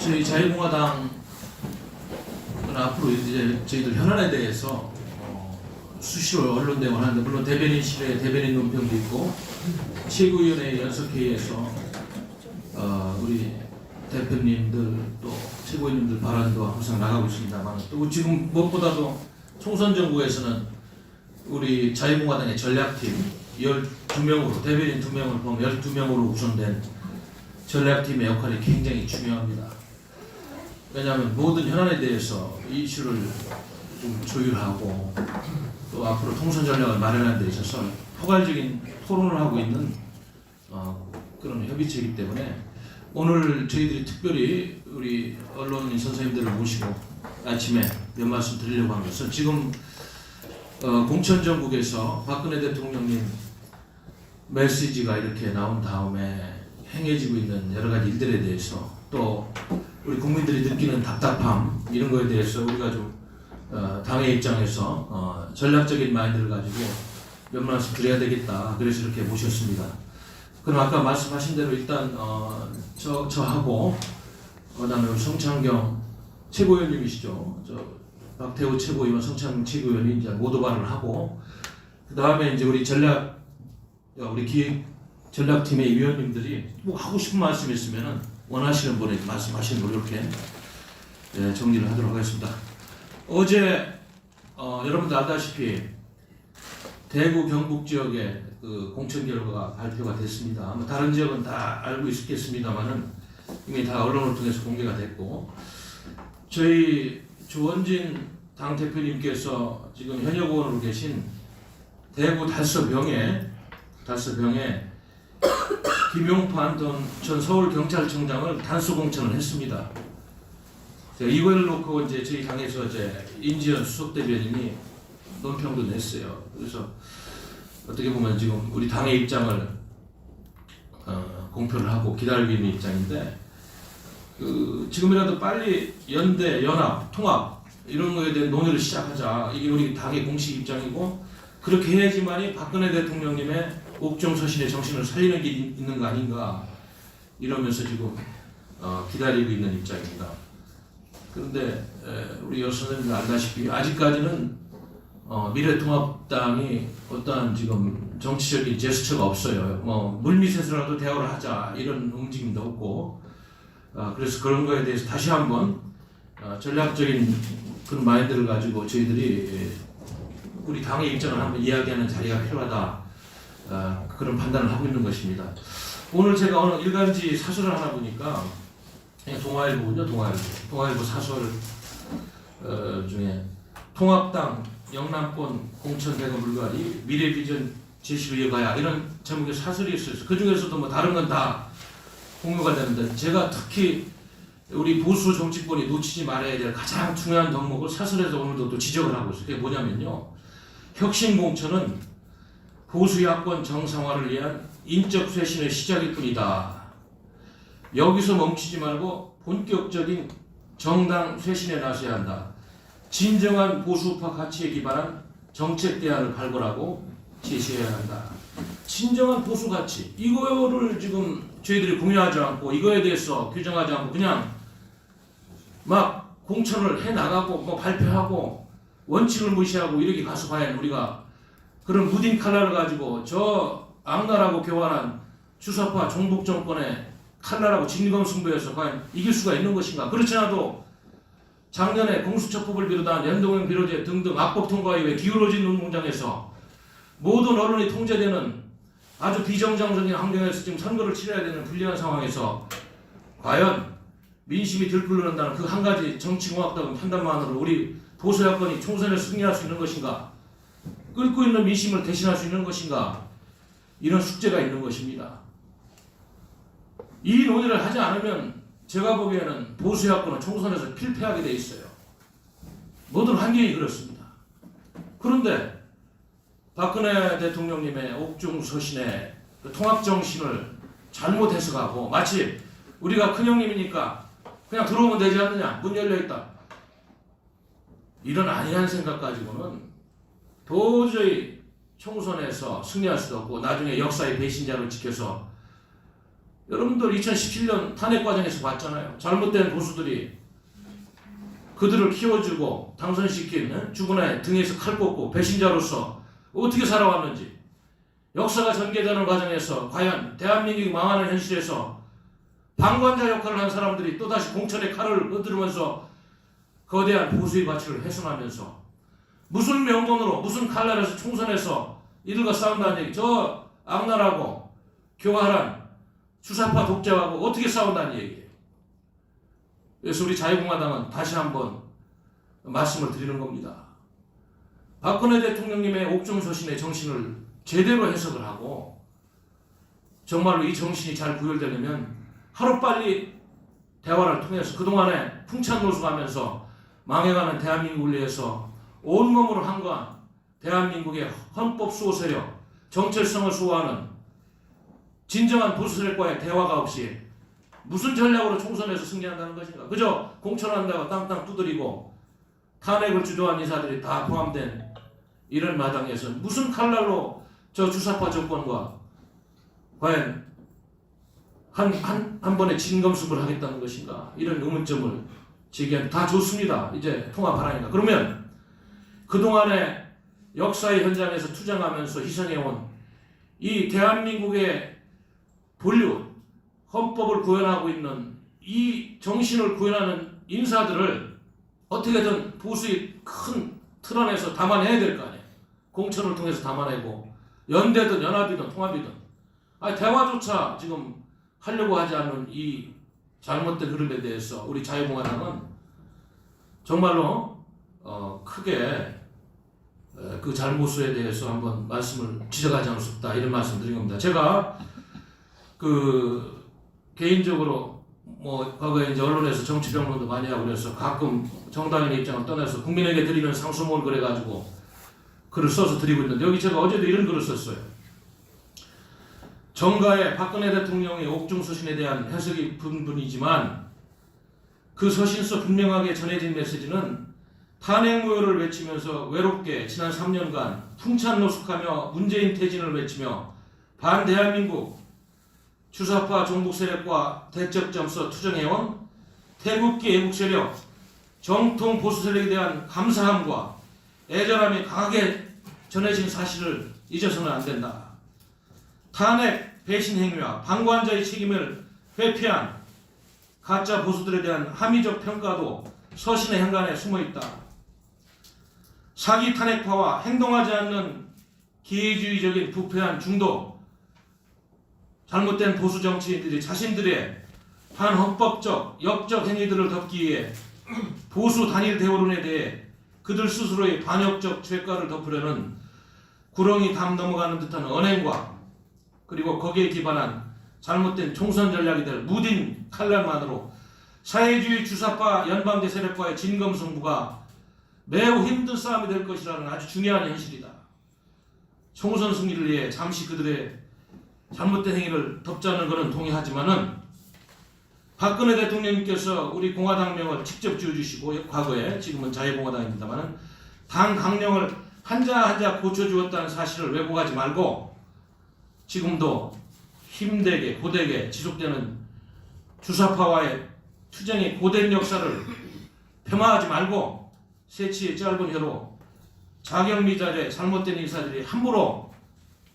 저희 자유공화당은 앞으로 이제 저희들 현안에 대해서 수시로 언론 대응을 하는데, 물론 대변인실에 대변인 논평도 있고 최고위원회 연석회의에서 우리 대표님들 또 최고위원님들 발언도 항상 나가고 있습니다만, 또 지금 무엇보다도 총선 정부에서는 우리 자유공화당의 전략팀 12명으로, 대변인 2명을 보면 12명으로 구성된 전략팀의 역할이 굉장히 중요합니다. 왜냐하면 모든 현안에 대해서 이슈를 좀 조율하고 또 앞으로 통선 전략을 마련하는 데 있어서 포괄적인 토론을 하고 있는 그런 협의체이기 때문에, 오늘 저희들이 특별히 우리 언론인 선생님들을 모시고 아침에 몇 말씀 드리려고 하는 것은, 지금 공천 전국에서 박근혜 대통령님 메시지가 이렇게 나온 다음에 행해지고 있는 여러 가지 일들에 대해서, 또 우리 국민들이 느끼는 답답함, 이런 거에 대해서 우리가 좀 당의 입장에서 전략적인 마인드를 가지고 몇 말씀 드려야 되겠다. 그래서 이렇게 모셨습니다. 그럼 아까 말씀하신 대로 일단 저하고 그다음에 우리 성창경 최고위원님이시죠. 박태우 최고위원, 성창경 최고위원이 이제 모두발언을 하고, 그 다음에 이제 우리 기획 전략팀의 위원님들이 뭐 하고 싶은 말씀 있으면은 원하시는 분이 말씀하시는 걸로 이렇게 정리를 하도록 하겠습니다. 어제 여러분들 알다시피 대구 경북 지역의 그 공천 결과가 발표가 됐습니다. 아마 다른 지역은 다 알고 있겠습니다만은 이미 다 언론을 통해서 공개가 됐고, 저희 조원진 당 대표님께서 지금 현역 의원으로 계신 대구 달서병에 김용판 전 서울경찰청장을 단수 공천을 했습니다. 이걸 놓고 이제 저희 당에서 이제 임지연 수석대변인이 논평도 냈어요. 그래서 어떻게 보면 지금 우리 당의 입장을 공표를 하고 기다리고 있는 입장인데, 지금이라도 빨리 연대, 연합, 통합 이런 거에 대한 논의를 시작하자. 이게 우리 당의 공식 입장이고, 그렇게 해야지만이 박근혜 대통령님의 옥중서신의 정신을 살리는 게 있는 거 아닌가, 이러면서 지금 기다리고 있는 입장입니다. 그런데 우리 여선생님들 알다시피 아직까지는 미래통합당이 어떠한 지금 정치적인 제스처가 없어요. 물밑에서라도 대화를 하자 이런 움직임도 없고, 그래서 그런 거에 대해서 다시 한번 전략적인 그런 마인드를 가지고 저희들이 우리 당의 입장을 한번 이야기하는 자리가 필요하다, 그런 판단을 하고 있는 것입니다. 오늘 제가 오늘 일간지 사설을 하나 보니까, 동아일보군요. 동아일보 사설 중에 통합당 영남권 공천 대거 물갈이 미래 비전 제시를 이어가야, 이런 제목의 사설이 있어요. 그 중에서도 뭐 다른 건 다 공유가 되는데, 제가 특히 우리 보수 정치권이 놓치지 말아야 될 가장 중요한 덕목을 사설에서 오늘도 또 지적을 하고 있어요. 그게 뭐냐면요, 혁신 공천은 보수 야권 정상화를 위한 인적 쇄신의 시작일 뿐이다. 여기서 멈추지 말고 본격적인 정당 쇄신에 나서야 한다. 진정한 보수파 가치에 기반한 정책 대안을 발굴하고 제시해야 한다. 진정한 보수 가치, 이거를 지금 저희들이 공유하지 않고, 이거에 대해서 규정하지 않고 그냥 막 공천을 해나가고 뭐 발표하고 원칙을 무시하고 이렇게 가서 과연 우리가 그런 무딘 칼날을 가지고 저 악랄하고 교활한 주사파 종북 정권의 칼날하고 진검승부에서 과연 이길 수가 있는 것인가? 그렇지 않아도 작년에 공수처법을 비롯한 연동형 비로제 등등 악법 통과 이후에 기울어진 운동장에서 모든 언론이 통제되는 아주 비정상적인 환경에서 지금 선거를 치러야 되는 불리한 상황에서 과연 민심이 들끓는다는 그 한 가지 정치공학적인 판단만으로 우리 보수 야권이 총선에 승리할 수 있는 것인가? 끓고 있는 민심을 대신할 수 있는 것인가? 이런 숙제가 있는 것입니다. 이 논의를 하지 않으면 제가 보기에는 보수 야권은 총선에서 필패하게 돼 있어요. 모든 환경이 그렇습니다. 그런데 박근혜 대통령님의 옥중서신의 그 통합정신을 잘못 해석하고, 마치 우리가 큰형님이니까 그냥 들어오면 되지 않느냐, 문 열려있다, 이런 안이한 생각 가지고는 도저히 총선에서 승리할 수도 없고, 나중에 역사의 배신자로 지켜서 여러분들 2017년 탄핵 과정에서 봤잖아요. 잘못된 보수들이 그들을 키워주고 당선시킨 주군의 등에서 칼 꽂고 배신자로서 어떻게 살아왔는지, 역사가 전개되는 과정에서 과연 대한민국이 망하는 현실에서 방관자 역할을 한 사람들이 또다시 공천의 칼을 얻으면서 거대한 보수의 가치를 훼손하면서 무슨 명분으로 무슨 칼날에서 총선에서 이들과 싸운다는 얘기, 저 악랄하고 교활한 주사파 독재하고 어떻게 싸운다는 얘기예요. 그래서 우리 자유공화당은 다시 한번 말씀을 드리는 겁니다. 박근혜 대통령님의 옥중서신의 정신을 제대로 해석을 하고 정말로 이 정신이 잘 구현되려면 하루빨리 대화를 통해서 그동안에 풍찬노숙하면서 망해가는 대한민국을 위해서 온몸으로 항거한 대한민국의 헌법 수호 세력, 정체성을 수호하는 진정한 보수 세력과의 대화가 없이 무슨 전략으로 총선에서 승리한다는 것인가? 그저 공천한다고 땅땅 두드리고 탄핵을 주도한 인사들이 다 포함된 이런 마당에서 무슨 칼날로 저 주사파 정권과 과연 한 번에 진검승부를 하겠다는 것인가? 이런 의문점을 제기하면 다 좋습니다. 이제 통합하라니까. 그러면 그동안의 역사의 현장에서 투쟁하면서 희생해온 이 대한민국의 본류, 헌법을 구현하고 있는 이 정신을 구현하는 인사들을 어떻게든 보수의 큰 틀 안에서 담아내야 될 거 아니에요. 공천을 통해서 담아내고 연대든 연합이든 통합이든 대화조차 지금 하려고 하지 않는 이 잘못된 흐름에 대해서 우리 자유공화당은 정말로 크게 그 잘못에 대해서 한번 말씀을 지적하지 않을 수 없다, 이런 말씀 드린 겁니다. 제가 그 개인적으로 뭐 과거에 이제 언론에서 정치평론도 많이 하고 그래서 가끔 정당의 입장을 떠나서 국민에게 드리는 상소문 그래가지고 글을 써서 드리고 있는데, 여기 제가 어제도 이런 글을 썼어요. 정가의 박근혜 대통령의 옥중서신에 대한 해석이 분분이지만 그 서신서 분명하게 전해진 메시지는 탄핵 무효를 외치면서 외롭게 지난 3년간 풍찬노숙하며 문재인 퇴진을 외치며 반대한민국 주사파 종북 세력과 대척점서 투쟁해온 태극기 애국 세력, 정통 보수 세력에 대한 감사함과 애절함이 강하게 전해진 사실을 잊어서는 안 된다. 탄핵 배신 행위와 방관자의 책임을 회피한 가짜 보수들에 대한 합리적 평가도 서신의 현관에 숨어있다. 사기 탄핵파와 행동하지 않는 기회주의적인 부패한 중도 잘못된 보수 정치인들이 자신들의 반헌법적 역적 행위들을 덮기 위해 보수 단일 대오론에 대해 그들 스스로의 반역적 죄가를 덮으려는 구렁이 담 넘어가는 듯한 언행과 그리고 거기에 기반한 잘못된 총선 전략이 될 무딘 칼날만으로 사회주의 주사파 연방제 세력과의 진검승부가 매우 힘든 싸움이 될 것이라는 아주 중요한 현실이다. 총선 승리를 위해 잠시 그들의 잘못된 행위를 덮자는 것은 동의하지만은 박근혜 대통령님께서 우리 공화당명을 직접 지어주시고 과거에 지금은 자유공화당입니다만은 당 강령을 한자 한자 고쳐주었다는 사실을 왜곡하지 말고 지금도 힘되게 고되게 지속되는 주사파와의 투쟁의 고된 역사를 폄하하지 말고 새치의 짧은 혀로 자격미자재 잘못된 인사들이 함부로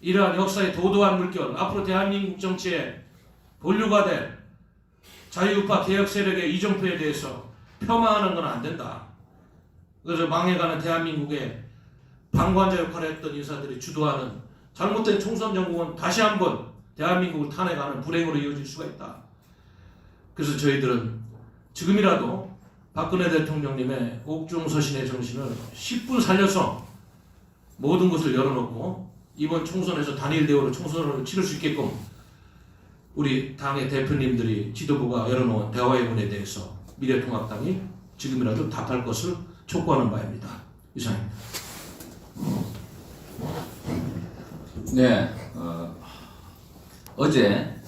이러한 역사의 도도한 물결, 앞으로 대한민국 정치의 본류가 될 자유우파 개혁 세력의 이정표에 대해서 폄하하는 건 안 된다. 그래서 망해가는 대한민국의 방관자 역할을 했던 인사들이 주도하는 잘못된 총선 정국은 다시 한번 대한민국을 탄핵하는 불행으로 이어질 수가 있다. 그래서 저희들은 지금이라도 박근혜 대통령님의 옥중서신의 정신을 10분 살려서 모든 것을 열어놓고 이번 총선에서 단일 대우로 총선을 치를 수 있게끔 우리 당의 대표님들이 지도부가 열어놓은 대화의 문에 대해서 미래통합당이 지금이라도 답할 것을 촉구하는 바입니다. 이상입니다. 네, 어제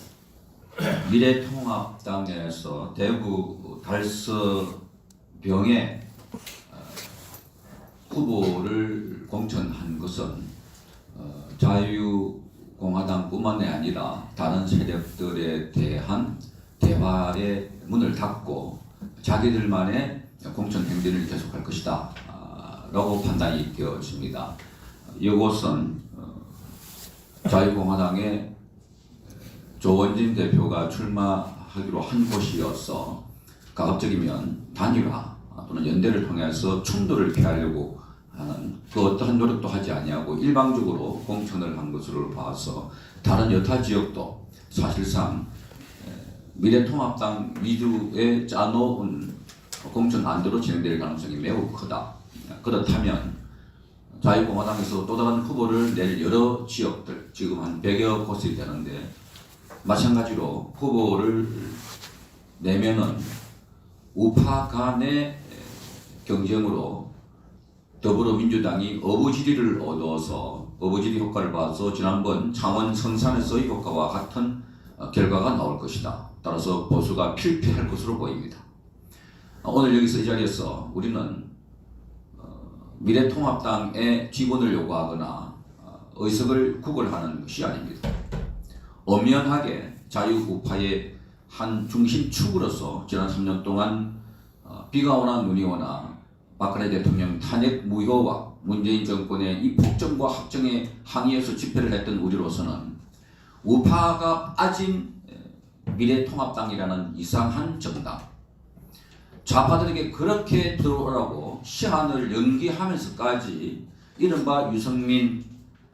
미래통합당에서 대구 달서병에 후보를 공천한 것은 자유공화당뿐만이 아니라 다른 세력들에 대한 대화의 문을 닫고 자기들만의 공천 행진을 계속할 것이다 라고 판단이 되어집니다. 이것은 자유공화당의 조원진 대표가 출마하기로 한 곳이어서 가급적이면 단일화 또는 연대를 통해서 충돌을 피하려고 하는 그 어떠한 노력도 하지 아니하고 일방적으로 공천을 한 것으로 봐서 다른 여타 지역도 사실상 미래통합당 위주에 짜놓은 공천 안대로 진행될 가능성이 매우 크다. 그렇다면 자유공화당에서 또 다른 후보를 낼 여러 지역들, 지금 한 100여 곳이 되는데 마찬가지로 후보를 내면은 우파 간의 경쟁으로 더불어민주당이 어부지리를 얻어서 어부지리 효과를 봐서 지난번 창원 성산에서의 효과와 같은 결과가 나올 것이다. 따라서 보수가 필패할 것으로 보입니다. 오늘 여기서 이 자리에서 우리는 미래통합당의 지분을 요구하거나 의석을 구걸하는 것이 아닙니다. 엄연하게 자유우파의 한 중심축으로서 지난 3년 동안 비가 오나 눈이 오나 박근혜 대통령 탄핵 무효와 문재인 정권의 이 폭정과 확정에 항의해서 집회를 했던 우리로서는 우파가 빠진 미래통합당이라는 이상한 정당, 좌파들에게 그렇게 들어오라고 시한을 연기하면서까지 이른바 유승민,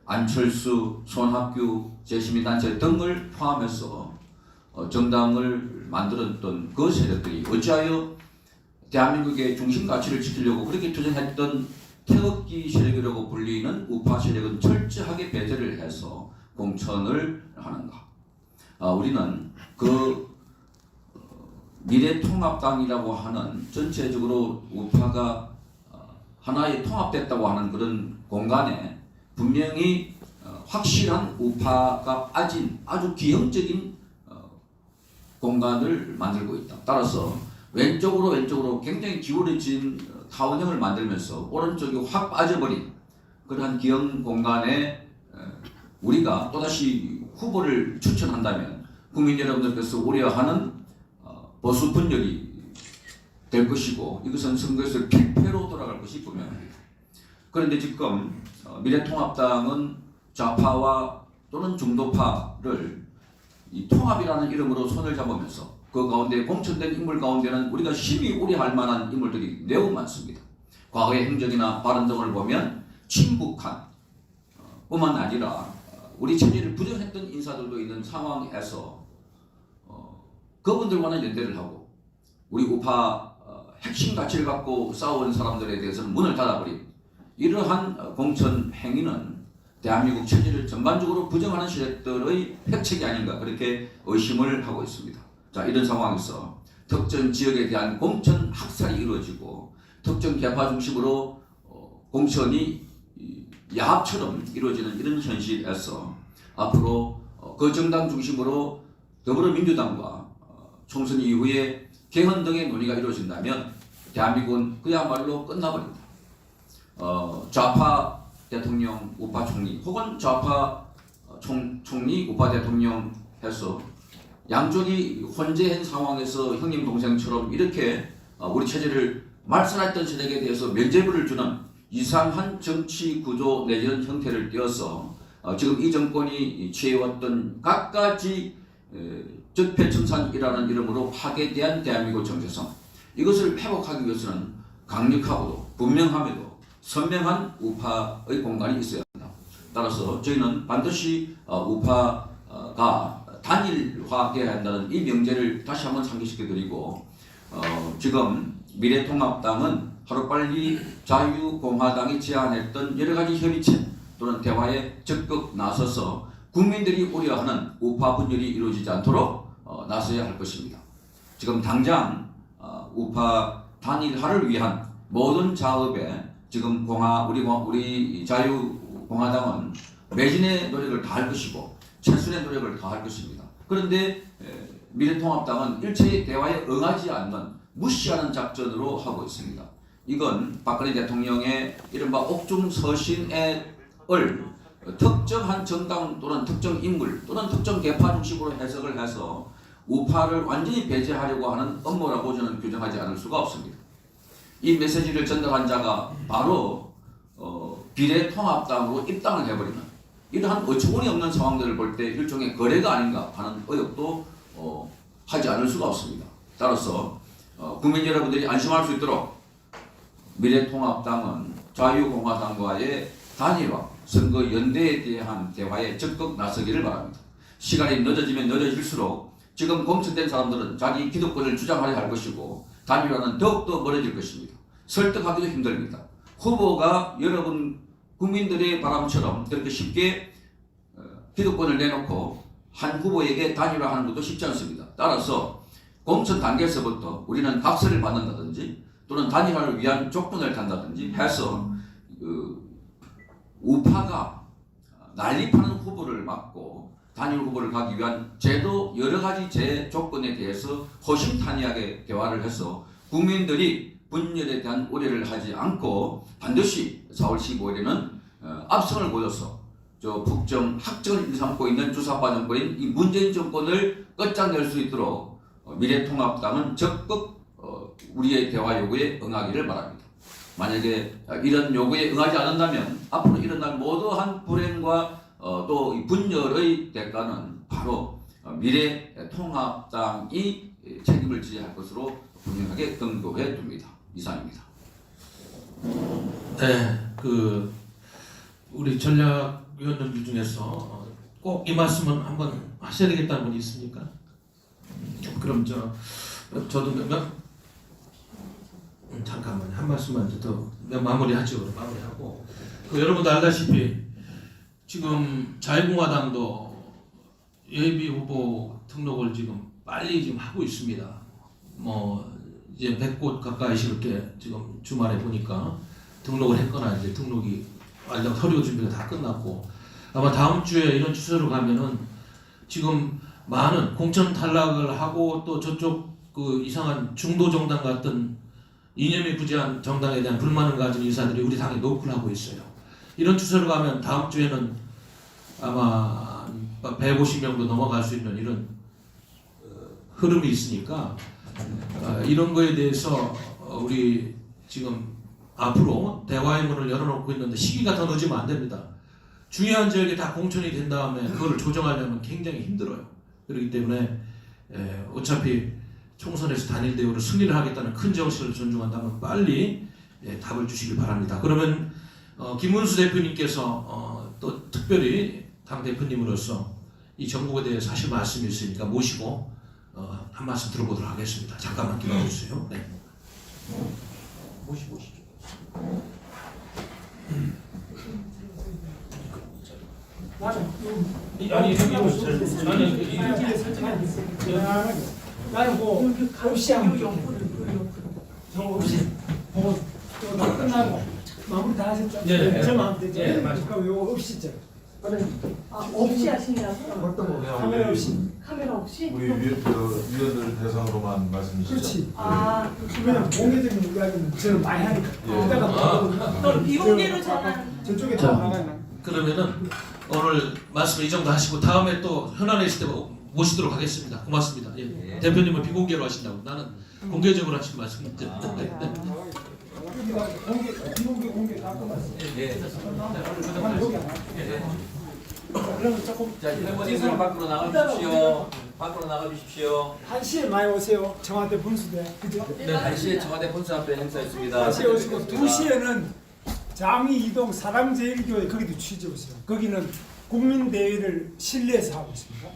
안철수, 손학규, 재시민단체 등을 포함해서 정당을 만들었던 그 세력들이 어찌하여 대한민국의 중심 가치를 지키려고 그렇게 투쟁했던 태극기 세력이라고 불리는 우파 세력은 철저하게 배제를 해서 공천을 하는가? 우리는 그 미래통합당이라고 하는 전체적으로 우파가 하나에 통합됐다고 하는 그런 공간에 분명히 확실한 우파가 빠진 아주 기형적인 공간을 만들고 있다. 따라서 왼쪽으로 굉장히 기울어진 타원형을 만들면서 오른쪽이 확 빠져버린 그러한 기형 공간에 우리가 또다시 후보를 추천한다면 국민 여러분들께서 우려하는 보수 분열이 될 것이고 이것은 선거에서 필패로 돌아갈 것이 분명합니다. 그런데 지금 미래통합당은 좌파와 또는 중도파를 이 통합이라는 이름으로 손을 잡으면서 그 가운데 공천된 인물 가운데는 우리가 심히 우려할 만한 인물들이 매우 많습니다. 과거의 행적이나 발언 등을 보면 친북한 뿐만 아니라 우리 체제를 부정했던 인사들도 있는 상황에서 그분들과는 연대를 하고 우리 우파 핵심 가치를 갖고 싸운 사람들에 대해서는 문을 닫아버린 이러한 공천 행위는 대한민국 체제를 전반적으로 부정하는 세력들의 획책이 아닌가 그렇게 의심을 하고 있습니다. 자, 이런 상황에서 특정 지역에 대한 공천 학살이 이루어지고 특정 계파 중심으로 공천이 야합처럼 이루어지는 이런 현실에서 앞으로 그 정당 중심으로 더불어민주당과 총선 이후에 개헌 등의 논의가 이루어진다면 대한민국은 그야말로 끝나버립니다. 좌파 대통령, 우파 총리 혹은 좌파 총리, 우파 대통령 해서 양쪽이 혼재한 상황에서 형님 동생처럼 이렇게 우리 체제를 말살했던 세력에 대해서 면죄부를 주는 이상한 정치 구조 내지는 형태를 띄어서 지금 이 정권이 취해왔던 갖가지 적폐청산이라는 이름으로 파괴된 대한민국 정체성 이것을 회복하기 위해서는 강력하고도 분명함에도 선명한 우파의 공간이 있어야 합니다. 따라서 저희는 반드시 우파가 단일화되어야 한다는 이 명제를 다시 한번 상기시켜드리고 지금 미래통합당은 하루빨리 자유공화당이 제안했던 여러가지 협의체 또는 대화에 적극 나서서 국민들이 우려하는 우파 분열이 이루어지지 않도록 나서야 할 것입니다. 지금 당장 우파 단일화를 위한 모든 작업에 지금 우리 자유공화당은 매진의 노력을 다할 것이고 최선의 노력을 다할 것입니다. 그런데 미래통합당은 일체의 대화에 응하지 않는 무시하는 작전으로 하고 있습니다. 이건 박근혜 대통령의 이른바 옥중 서신을 특정한 정당 또는 특정 인물 또는 특정 계파 중심으로 해석을 해서 우파를 완전히 배제하려고 하는 업무라고 저는 규정하지 않을 수가 없습니다. 이 메시지를 전달한 자가 바로 비례통합당으로 입당을 해버리는 이러한 어처구니 없는 상황들을 볼 때 일종의 거래가 아닌가 하는 의혹도 하지 않을 수가 없습니다. 따라서 국민 여러분들이 안심할 수 있도록 미래통합당은 자유공화당과의 단일화, 선거 연대에 대한 대화에 적극 나서기를 바랍니다. 시간이 늦어지면 늦어질수록 지금 공천된 사람들은 자기 기득권을 주장하려 할 것이고 단일화는 더욱더 멀어질 것입니다. 설득하기도 힘듭니다. 후보가 여러분 국민들의 바람처럼 그렇게 쉽게 기득권을 내놓고 한 후보에게 단일화하는 것도 쉽지 않습니다. 따라서 공천 단계에서부터 우리는 각서를 받는다든지 또는 단일화를 위한 조건을 단다든지 해서 우파가 난립하는 후보를 막고 단일 후보를 가기 위한 제도 여러 가지 조건에 대해서 허심탄회하게 대화를 해서 국민들이 분열에 대한 우려를 하지 않고 반드시 4월 15일에는 압승을 보여서 저 북정 학정을 일삼고 있는 주사파 정권인 이 문재인 정권을 끝장낼 수 있도록 미래통합당은 적극 우리의 대화 요구에 응하기를 바랍니다. 만약에 이런 요구에 응하지 않는다면 앞으로 일어날 모두한 불행과 또 이 분열의 대가는 바로 미래통합당이 책임을 지어야 할 것으로 분명하게 경고해 둡니다. 이상입니다. 네, 우리 전략위원님들 중에서 꼭 이 말씀은 한번 하셔야 되겠다는 분이 있습니까? 그럼 저도 잠깐만요. 한 말씀만 더 마무리하죠. 마무리하고 여러분도 알다시피 지금 자유공화당도 예비 후보 등록을 지금 빨리 지금 하고 있습니다. 이제 100곳 가까이 이렇게 지금 주말에 보니까 등록을 했거나 이제 등록이 완전 서류 준비가 다 끝났고 아마 다음 주에 이런 추세로 가면은 지금 많은 공천 탈락을 하고 또 저쪽 이상한 중도 정당 같은 이념이 부재한 정당에 대한 불만을 가진 인사들이 우리 당에 노크를 하고 있어요. 이런 추세로 가면 다음 주에는 아마 150명도 넘어갈 수 있는 이런 흐름이 있으니까 이런 거에 대해서 우리 지금 앞으로 대화의 문을 열어놓고 있는데 시기가 더 늦으면 안 됩니다. 중요한 지역에 다 공천이 된 다음에 그걸 조정하려면 굉장히 힘들어요. 그렇기 때문에 어차피 총선에서 단일 대우로 승리를 하겠다는 큰 정신을 존중한다면 빨리 답을 주시길 바랍니다. 그러면 김문수 대표님께서 또 특별히 당 대표님으로서 이 정국에 대해서 하실 말씀이 있으니까 모시고 한 말씀 들어보도록 하겠습니다. 잠깐만 기다려주세요. 네. 모시죠. 나는 뭐 없이 하면 저 없이 보고 또 다 끝나고 마무리 다 하셨죠? 네. 저 마음 되죠? 네, 맞아요. 그럼 요거 없이 있죠? 없이 하시냐고? 어떤 거? 그냥 카메라 없이? 카메라 없이? 우리 위원들 대상으로만 말씀이시죠? 그렇지. 그렇구나. 그냥 공개적인 이야기는 저는 많이 하니까 예. 이따가 그럼 비공개로 전한 저쪽에 자. 다 나가면 그러면은 오늘 말씀 이 정도 하시고 다음에 또 현안에 있을 때 모시도록 하겠습니다. 고맙습니다. 예. 대표님은 비공개로 하신다고 나는 공개적으로 하신 말씀인데. 공개 다 끝났어. 예. 여기 안 와. 그러면 조금 회원님들 밖으로 나가주십시오. 밖으로 나가주십시오. 1시에 많이 오세요. 청와대 분수대. 그죠? 네, 1시에 청와대 본사 앞에 행사 있습니다. 1시에 오시고 2시에는 장위 이동 사랑제일교회 거기도 취재 오세요. 거기는 국민대회를 실내에서 하고 있습니다.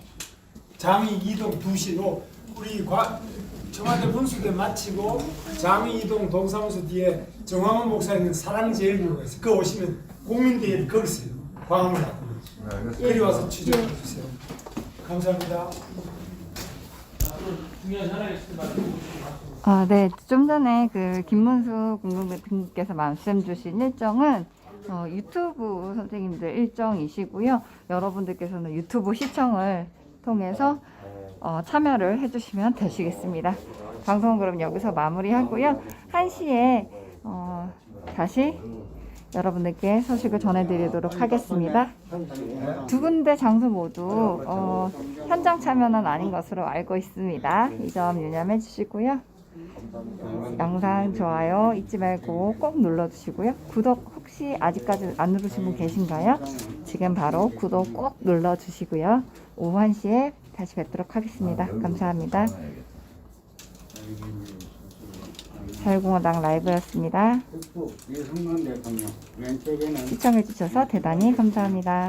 장위 이동 2시로 우리 청와대 분수대 마치고 장위 이동 동사무소 뒤에 정황훈 목사 있는 사랑제일교회가 있어요. 거기 오시면 국민대회를 거기서 해요. 광화문 앞으로. 그리 와서 취재해 주세요. 감사합니다. 중요한 현안에 있을 때 말씀. 네. 좀 전에 김문수 국무대표님께서 말씀 주신 일정은 유튜브 선생님들 일정이시고요. 여러분들께서는 유튜브 시청을 통해서 참여를 해주시면 되시겠습니다. 방송은 그럼 여기서 마무리하고요. 1시에 다시 여러분들께 소식을 전해드리도록 하겠습니다. 두 군데 장소 모두 현장 참여는 아닌 것으로 알고 있습니다. 이 점 유념해 주시고요. 영상 좋아요 잊지 말고 꼭 눌러주시고요. 구독 혹시 아직까지 안 누르신 분 계신가요? 지금 바로 구독 꼭 눌러주시고요. 오후 1시에 다시 뵙도록 하겠습니다. 감사합니다. 자유공화당 라이브였습니다. 북부 유승만 대통령 왼쪽에는 시청해주셔서 대단히 감사합니다.